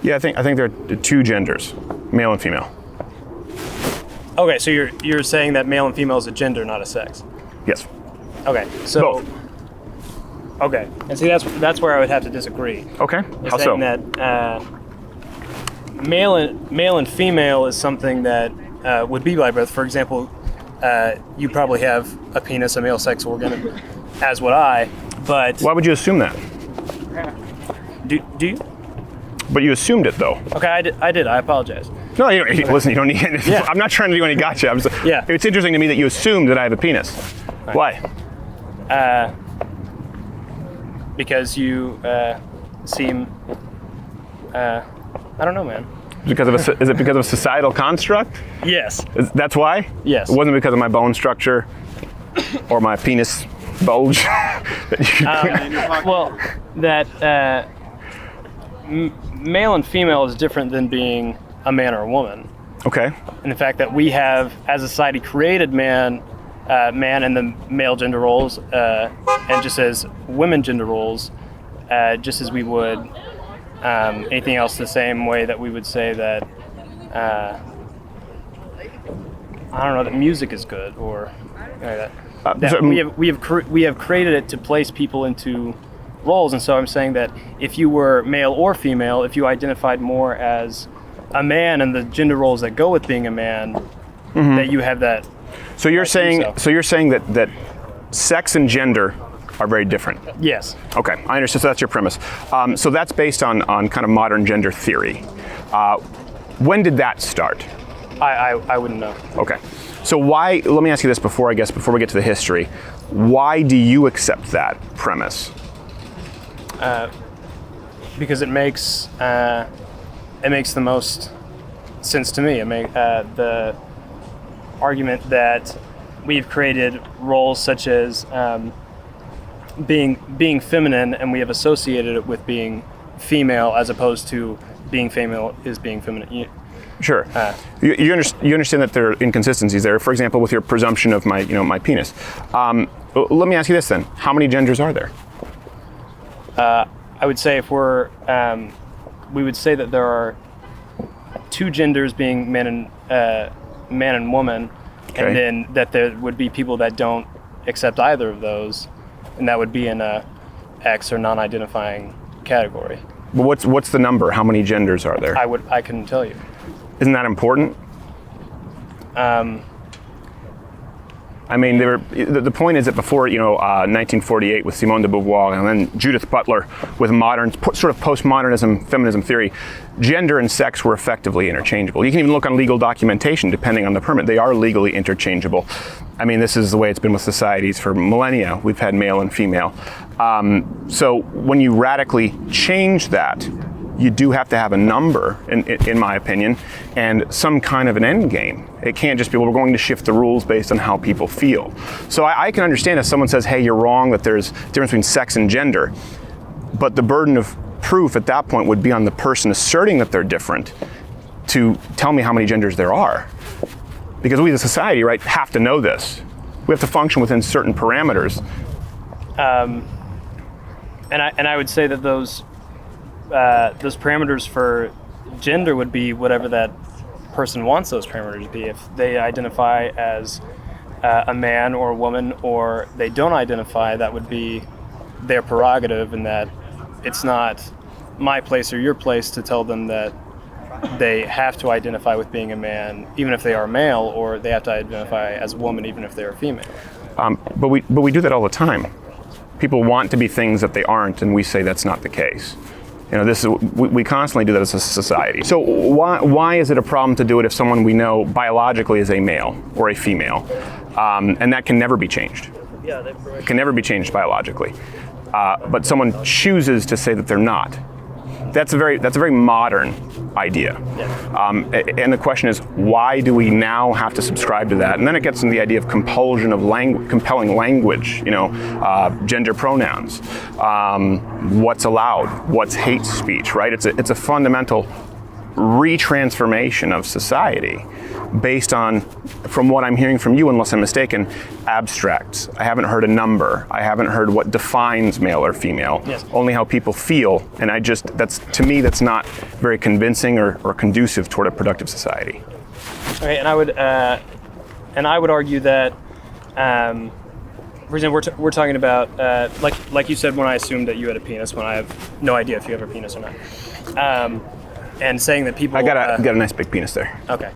Yeah, I think there are two genders, male and female. Okay, so you're saying that male and female is a gender, not a sex. Yes. Okay, so Both. Okay, and see that's where I would have to disagree. Okay. You're How so? saying that male and female is something that would be by birth. For example, you probably have a penis, a male sex organ, as would I. But Why would you assume that? do you? But you assumed it though. Okay, I did. I apologize. No, you don't, listen. You don't need. Yeah. I'm not trying to do any gotcha. Yeah. It's interesting to me that you assumed that I have a penis. Right. Why? Because you seem. I don't know, man. Is it because of a societal construct? Yes. That's why? Yes. It wasn't because of my bone structure or my penis bulge. Well, that male and female is different than being a man or a woman. Okay. And the fact that we have, as a society, created man and the male gender roles, and just as women gender roles, just as we would anything else, the same way that we would say that I don't know, that music is good, or that we have created it to place people into roles. And so I'm saying that if you were male or female, if you identified more as a man and the gender roles that go with being a man, that you have that. So you're saying that sex and gender are very different. Yes. Okay, I understand. So that's your premise. So that's based on kind of modern gender theory. When did that start? I wouldn't know. Okay. So why? Let me ask you this before we get to the history. Why do you accept that premise? Because it makes the most sense to me. The argument that we've created roles such as being feminine, and we have associated it with being female, as opposed to being female is being feminine. Sure. You understand that there are inconsistencies there. For example, with your presumption of my penis. Let me ask you this then: how many genders are there? I would say we would say that there are two genders, being man and woman, Okay. and then that there would be people that don't accept either of those, and that would be in a X or non-identifying category. But what's the number? How many genders are there? I couldn't tell you. Isn't that important? I mean, the point is that before 1948 with Simone de Beauvoir, and then Judith Butler with modern sort of postmodernism feminism theory, gender and sex were effectively interchangeable. You can even look on legal documentation, depending on the permit, they are legally interchangeable. I mean, this is the way it's been with societies for millennia. We've had male and female. So when you radically change that, you do have to have a number, in my opinion, and some kind of an end game. It can't just be, well, we're going to shift the rules based on how people feel. So I can understand if someone says, hey, you're wrong, that there's a difference between sex and gender, but the burden of proof at that point would be on the person asserting that they're different to tell me how many genders there are. Because we as a society, right, have to know this. We have to function within certain parameters. And I would say that those parameters for gender would be whatever that person wants those parameters to be. If they identify as a man or a woman, or they don't identify, that would be their prerogative, and that it's not my place or your place to tell them that they have to identify with being a man even if they are male, or they have to identify as a woman even if they are female. But we do that all the time. People want to be things that they aren't, and we say that's not the case. We constantly do that as a society. So why is it a problem to do it if someone we know biologically is a male or a female, and that can never be changed? It can never be changed biologically. But someone chooses to say that they're not. That's a very modern idea. And the question is, why do we now have to subscribe to that? And then it gets into the idea of compulsion of compelling language, gender pronouns, what's allowed, what's hate speech, right? It's a fundamental retransformation of society based on, from what I'm hearing from you, unless I'm mistaken, abstracts. I haven't heard a number. I haven't heard what defines male or female. Yes. Only how people feel. And to me, that's not very convincing or conducive toward a productive society. Okay, and I would argue that, for example, we're talking about like you said when I assumed that you had a penis when I have no idea if you have a penis or not, and saying that people I got a nice big penis there. Okay.